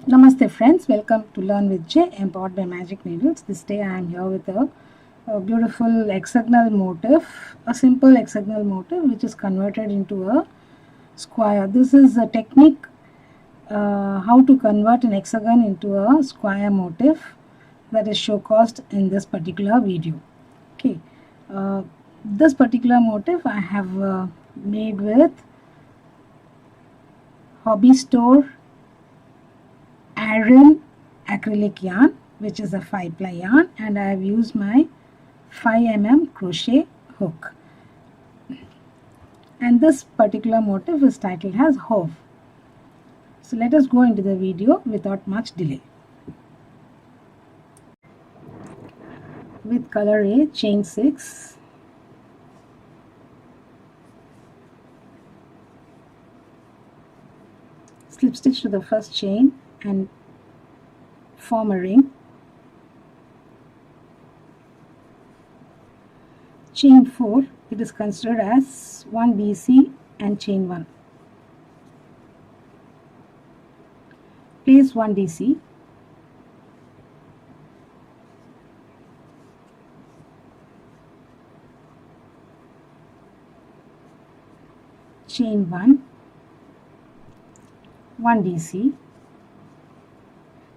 Namaste friends, welcome to Learn with J, empowered by Magic Needles. This day I am here with a beautiful hexagonal motif, a simple hexagonal motif which is converted into a square. This is a technique how to convert an hexagon into a square motif that is showcased in this particular video. Okay, this particular motif I have made with hobby store iron acrylic yarn, which is a 5-ply yarn, and I have used my 5 mm crochet hook. And this particular motif is titled as Hove. So let us go into the video without much delay. With color A, chain 6, slip stitch to the first chain and form a ring. Chain 4, it is considered as 1 DC and chain 1. Place 1 DC. Chain 1, 1 DC.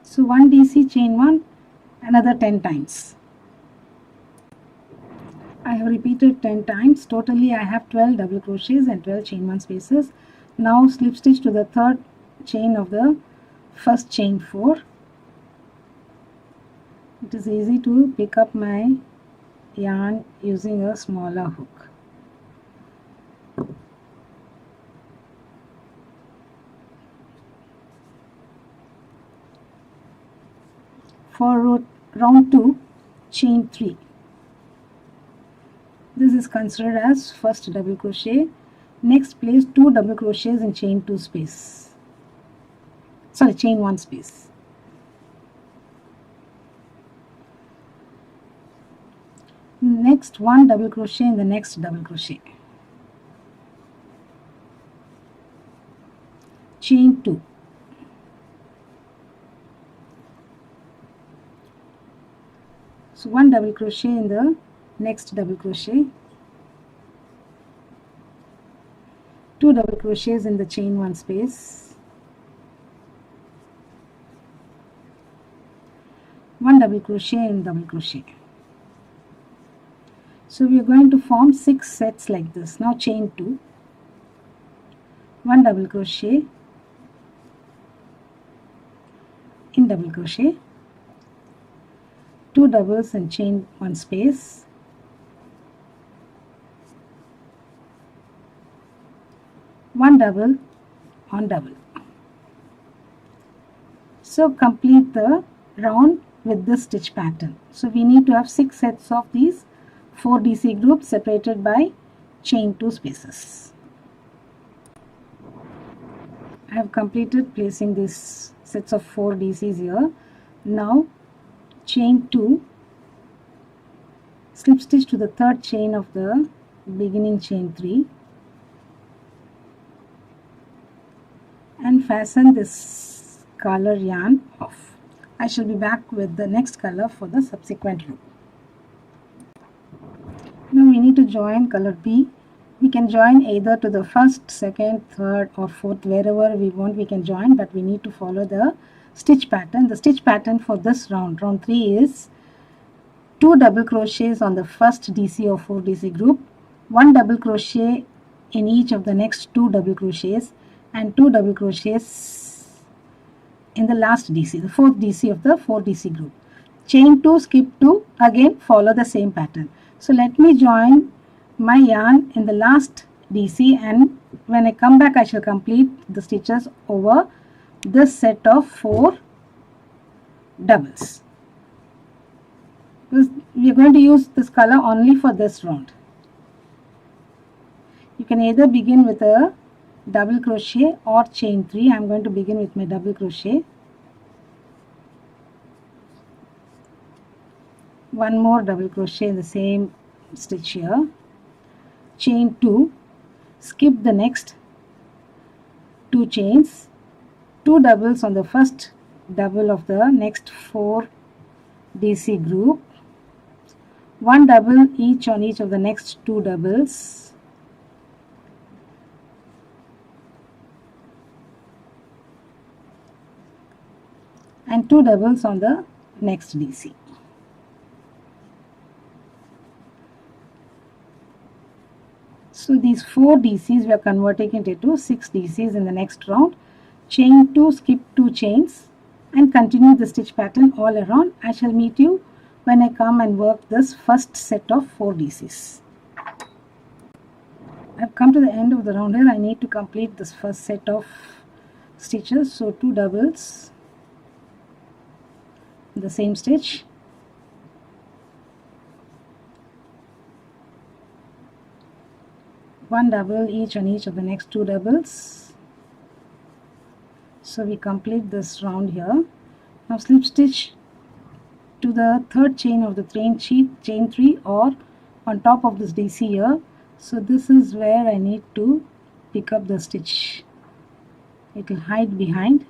So 1 DC, chain 1, another 10 times. I have repeated 10 times. Totally I have 12 double crochets and 12 chain 1 spaces. Now slip stitch to the third chain of the first chain 4. It is easy to pick up my yarn using a smaller hook. For round 2, chain 3. This is considered as first double crochet. Next, place 2 double crochets in chain 2 space. Sorry, chain 1 space. Next, 1 double crochet in the next double crochet. Chain 2. So 1 double crochet in the next double crochet, 2 double crochets in the chain 1 space, 1 double crochet in double crochet. So we are going to form 6 sets like this. Now chain 2, 1 double crochet in double crochet, 2 doubles in chain 1 space, 1 double on double. So complete the round with this stitch pattern. So we need to have 6 sets of these 4 DC groups separated by chain 2 spaces. I have completed placing these sets of 4 DCs here. Now chain 2, slip stitch to the third chain of the beginning chain 3 and fasten this color yarn off. I shall be back with the next color for the subsequent row. Now we need to join color B. We can join either to the first, second, third or fourth, wherever we want we can join, but we need to follow the stitch pattern. The stitch pattern for this round 3, is 2 double crochets on the first DC or 4 DC group, 1 double crochet in each of the next 2 double crochets and 2 double crochets in the last DC, the 4th DC of the 4 DC group. Chain 2, skip 2, again follow the same pattern. So let me join my yarn in the last DC, and when I come back I shall complete the stitches over this set of 4 doubles, because we are going to use this color only for this round. You can either begin with a double crochet or chain 3. I am going to begin with my double crochet, 1 more double crochet in the same stitch here, chain 2, skip the next 2 chains, 2 doubles on the first double of the next 4 DC group, 1 double each on each of the next 2 doubles, and 2 doubles on the next DC. So these 4 DCs we are converting it into 6 DCs in the next round. Chain 2, skip 2 chains and continue the stitch pattern all around. I shall meet you when I come and work this first set of 4 DCs. I've come to the end of the round here. I need to complete this first set of stitches. So 2 doubles in the same stitch, one double each on each of the next 2 doubles. So we complete this round here. Now slip stitch to the third chain of the chain 3 or on top of this DC here. So this is where I need to pick up the stitch. It will hide behind.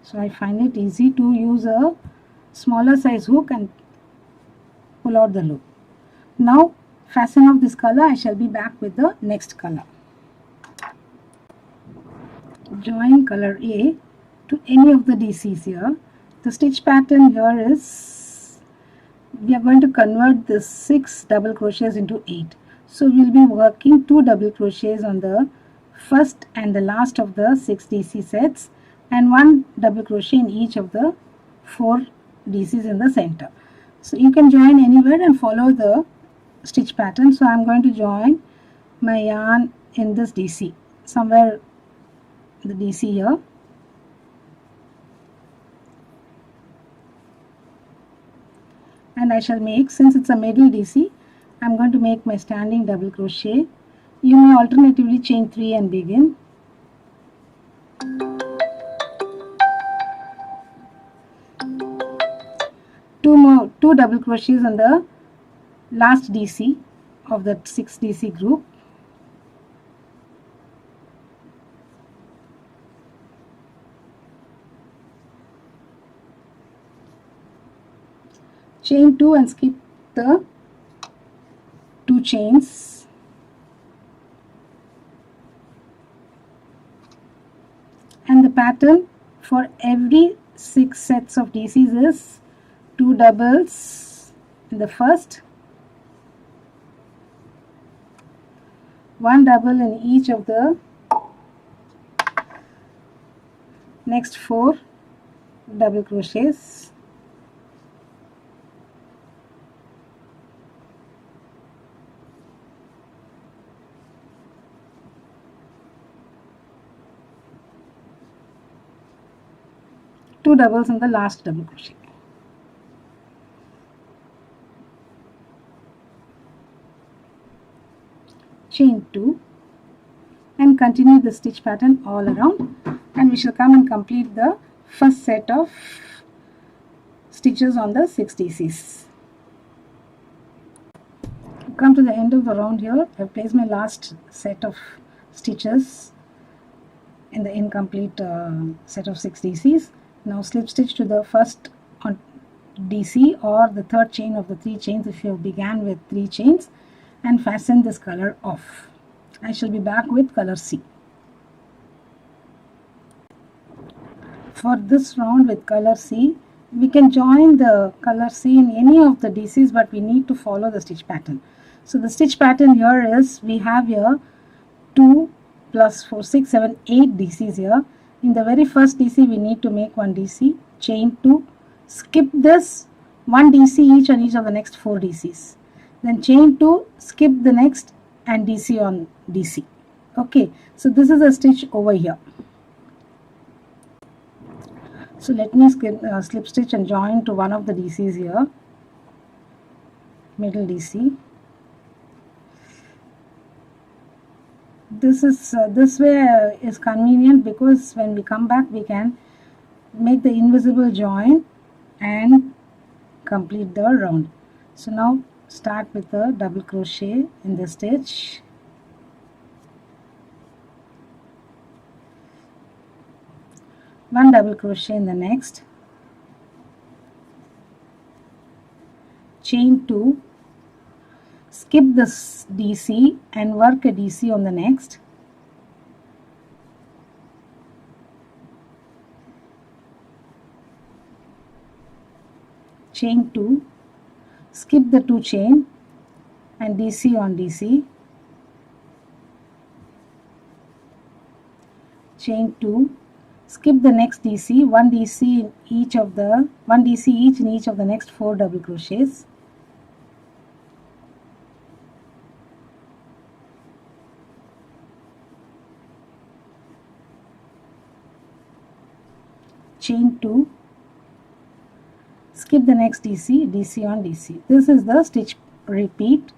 So I find it easy to use a smaller size hook and pull out the loop. Now fasten off this color. I shall be back with the next color. Join color A to any of the DCs here. The stitch pattern here is, we are going to convert the 6 double crochets into 8. So we will be working 2 double crochets on the first and the last of the 6 DC sets and 1 double crochet in each of the 4 DCs in the center. So you can join anywhere and follow the stitch pattern. So I am going to join my yarn in this DC, somewhere the DC here. And I shall make, since it's a middle DC, I am going to make my standing double crochet. You may alternatively chain 3 and begin. Two double crochets on the last DC of that 6 DC group. Chain 2 and skip the 2 chains. And the pattern for every 6 sets of DCs is 2 doubles in the first, 1 double in each of the next 4 double crochets, two doubles in the last double crochet. Chain 2 and continue the stitch pattern all around, and we shall come and complete the first set of stitches on the 6 DCs. Come to the end of the round here. I have placed my last set of stitches in the incomplete set of 6 DCs. Now slip stitch to the first on DC or the third chain of the 3 chains if you began with 3 chains, and fasten this color off. I shall be back with color C. For this round with color C, we can join the color C in any of the DCs, but we need to follow the stitch pattern. So the stitch pattern here is, we have here 2 plus 4, 6, 7, 8 DCs here. In the very first DC we need to make 1 DC, chain 2, skip this, 1 DC each on each of the next 4 DCs. Then chain 2, skip the next and DC on DC. Okay, so this is a stitch over here. So let me slip stitch and join to one of the DCs here, middle DC. This way is convenient because when we come back we can make the invisible join and complete the round. So now start with a double crochet in the stitch, 1 double crochet in the next, chain 2, skip this DC and work a DC on the next, chain 2, skip the 2 chain and DC on DC, chain 2, skip the next DC, 1 DC in each of the next 4 double crochets, chain 2, skip the next DC, DC on DC. This is the stitch repeat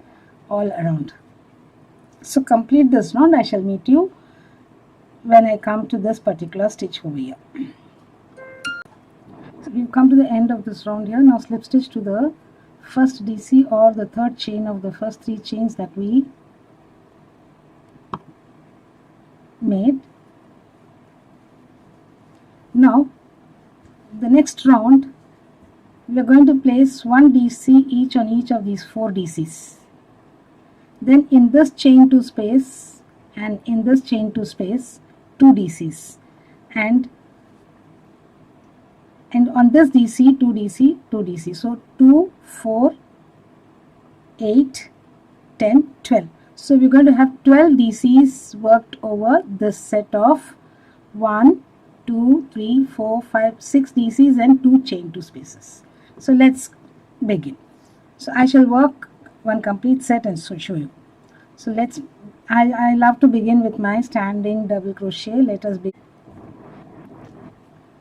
all around. So complete this round. I shall meet you when I come to this particular stitch over here. So we've come to the end of this round here. Now slip stitch to the first DC or the third chain of the first 3 chains that we made. Now the next round we are going to place 1 DC each on each of these 4 DCs. Then in this chain 2 space and in this chain 2 space 2 DCs, and on this DC 2 DC 2 DC. So 2, 4, 8, 10, 12. So we're going to have 12 DCs worked over this set of 1, 2, 3, 4, 5, 6 DCs and 2 chain 2 spaces. So let's begin. So I shall work one complete set and show you. So I love to begin with my standing double crochet. Let us begin.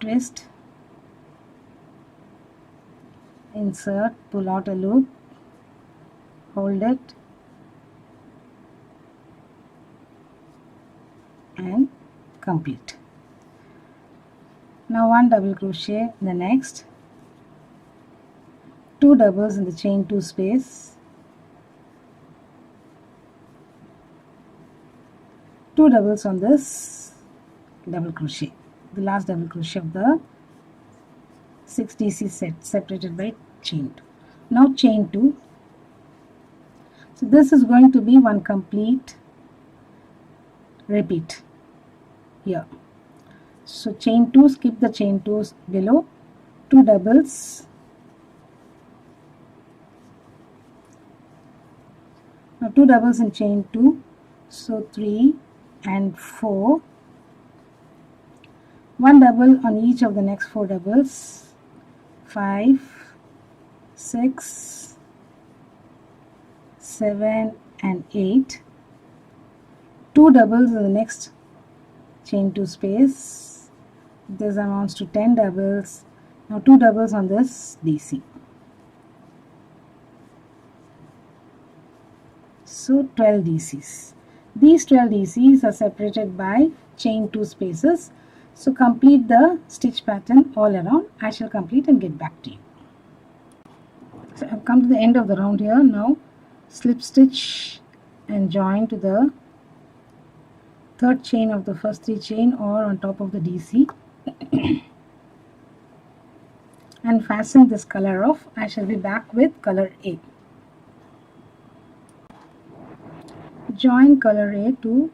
Twist, insert, pull out a loop, hold it and complete. Now 1 double crochet in the next, 2 doubles in the chain 2 space, 2 doubles on this double crochet, the last double crochet of the 6 DC set separated by chain 2. Now chain 2. So this is going to be one complete repeat here. So chain 2, skip the chain 2 below, 2 doubles. Now 2 doubles in chain 2, so 3 and 4, 1 double on each of the next 4 doubles, 5, 6, 7 and 8, 2 doubles in the next chain 2 space. This amounts to 10 doubles. Now 2 doubles on this DC. So 12 DCs. These 12 DCs are separated by chain 2 spaces. So complete the stitch pattern all around. I shall complete and get back to you. So I've come to the end of the round here. Now slip stitch and join to the third chain of the first 3 chain or on top of the DC and fasten this color off. I shall be back with color A. Join color A to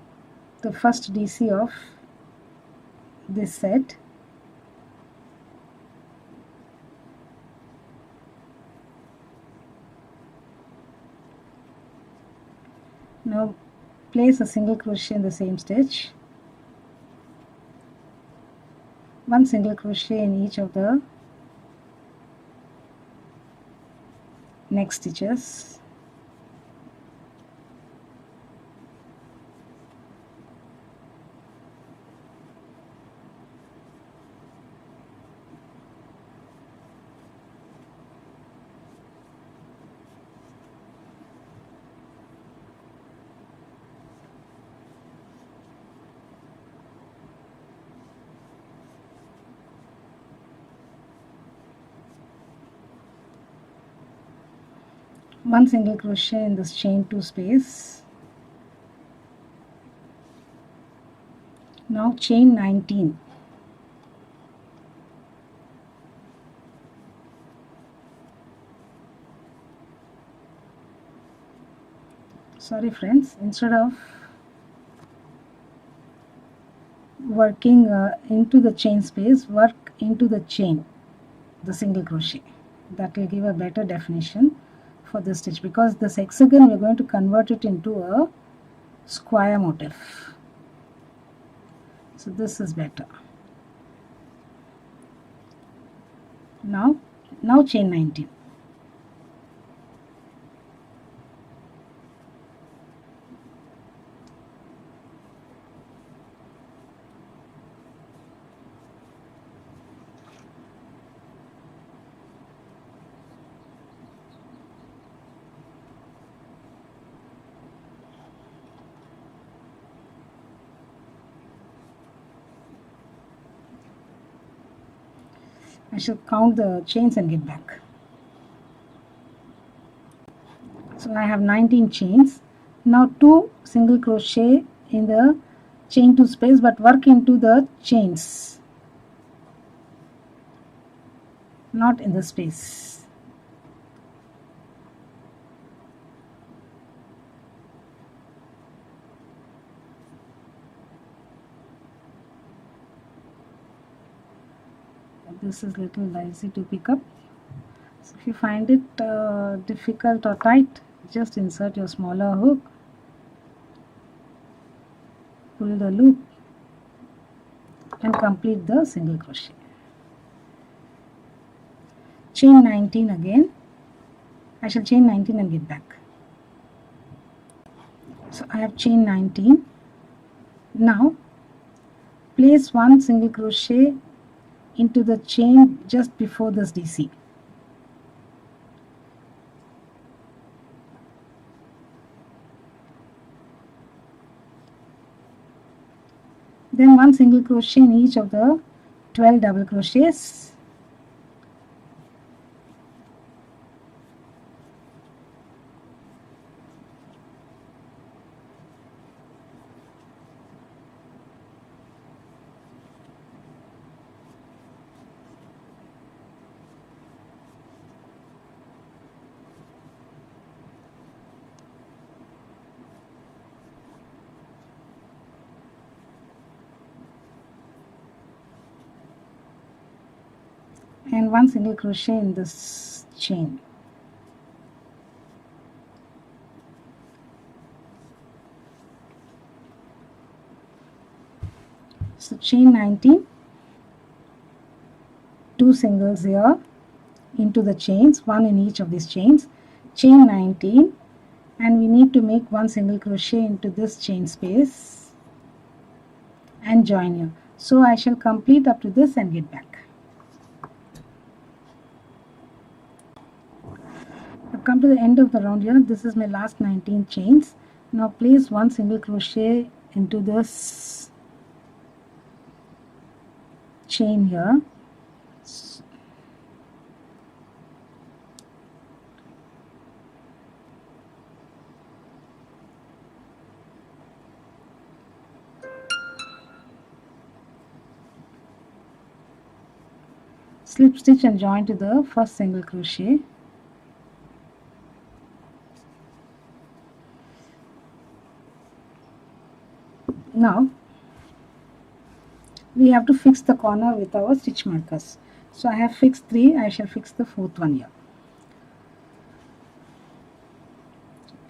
the first DC of this set. Now place a single crochet in the same stitch, 1 single crochet in each of the next stitches, one single crochet in this chain 2 space. Now chain 19. sorry friends, instead of working into the chain space, work into the chain, the single crochet. That will give a better definition for this stitch, because this hexagon we are going to convert it into a square motif. So this is better. Now chain 19. I shall count the chains and get back. So I have 19 chains. Now 2 single crochet in the chain 2 space, but work into the chains, not in the space. This is little dicey to pick up. So if you find it difficult or tight, just insert your smaller hook, pull the loop and complete the single crochet. Chain 19 again. I shall chain 19 and get back. So I have chain 19. Now place 1 single crochet into the chain just before this DC. Then 1 single crochet in each of the 12 double crochets. And 1 single crochet in this chain. So chain 19, 2 singles here into the chains, 1 in each of these chains, chain 19, and we need to make 1 single crochet into this chain space and join here. So I shall complete up to this and get back. I've come to the end of the round here. This is my last 19 chains. Now place 1 single crochet into this chain here. Slip stitch and join to the first single crochet. Now we have to fix the corner with our stitch markers. So I have fixed 3, I shall fix the 4th one here.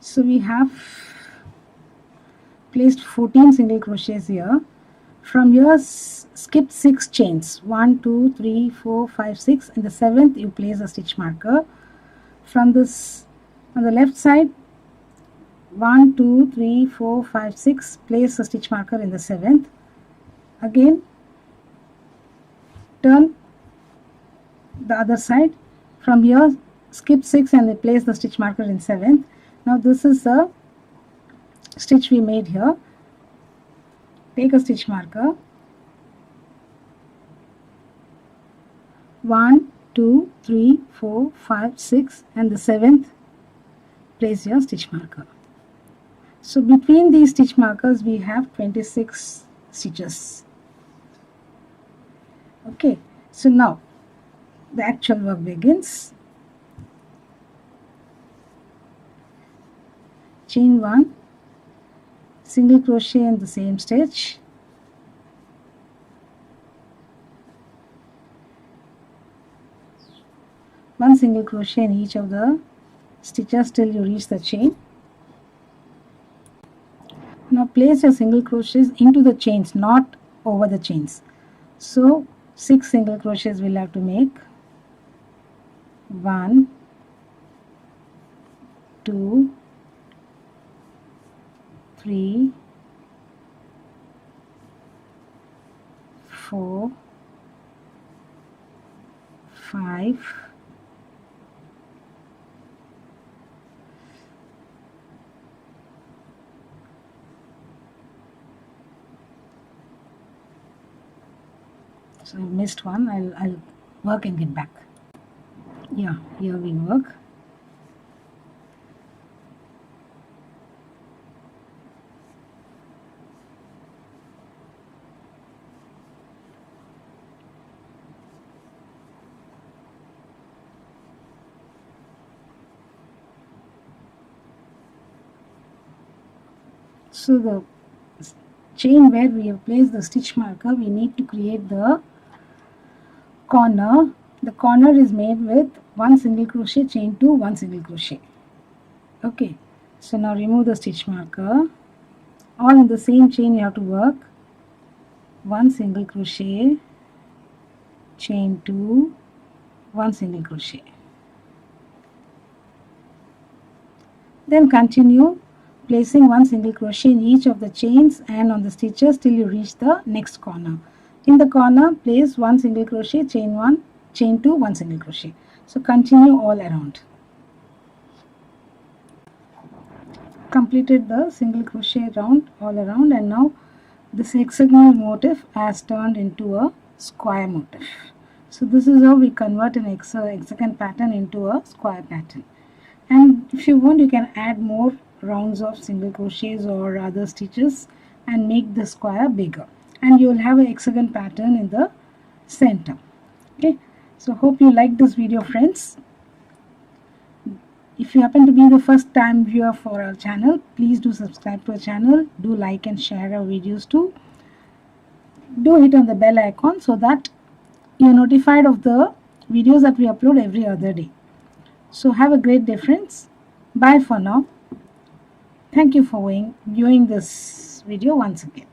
So we have placed 14 single crochets here. From here skip 6 chains, 1 2 3 4 5 6. In the 7th you place a stitch marker. From this, on the left side, 1 2 3 4 5 6, place a stitch marker in the 7th. Again turn the other side. From here skip 6 and place the stitch marker in 7th. Now this is the stitch we made here. Take a stitch marker, 1 2 3 4 5 6, and the 7th place your stitch marker. So between these stitch markers we have 26 stitches. Okay, so now the actual work begins. chain 1, single crochet in the same stitch, one single crochet in each of the stitches till you reach the chain. Now place your single crochets into the chains, not over the chains. So 6 single crochets we'll have to make. 1, 2, 3, 4, 5, 'So I missed one. I'll work and get back. Yeah, here we work. So the chain where we have placed the stitch marker, we need to create the corner. The corner is made with 1 single crochet, chain 2, 1 single crochet. Okay, so now remove the stitch marker. All in the same chain you have to work. 1 single crochet, chain 2, 1 single crochet. Then continue placing 1 single crochet in each of the chains and on the stitches till you reach the next corner. In the corner, place 1 single crochet, chain 1, chain 2, 1 single crochet. So continue all around. Completed the single crochet round all around, and now this hexagonal motif has turned into a square motif. So this is how we convert an hexagon pattern into a square pattern. And if you want, you can add more rounds of single crochets or other stitches and make the square bigger, and you will have a hexagon pattern in the center. Okay, so hope you like this video, friends. If you happen to be the first time viewer for our channel, please do subscribe to our channel, do like and share our videos too. Do hit on the bell icon so that you're notified of the videos that we upload every other day. So have a great day, friends. Bye for now. Thank you for viewing this video once again.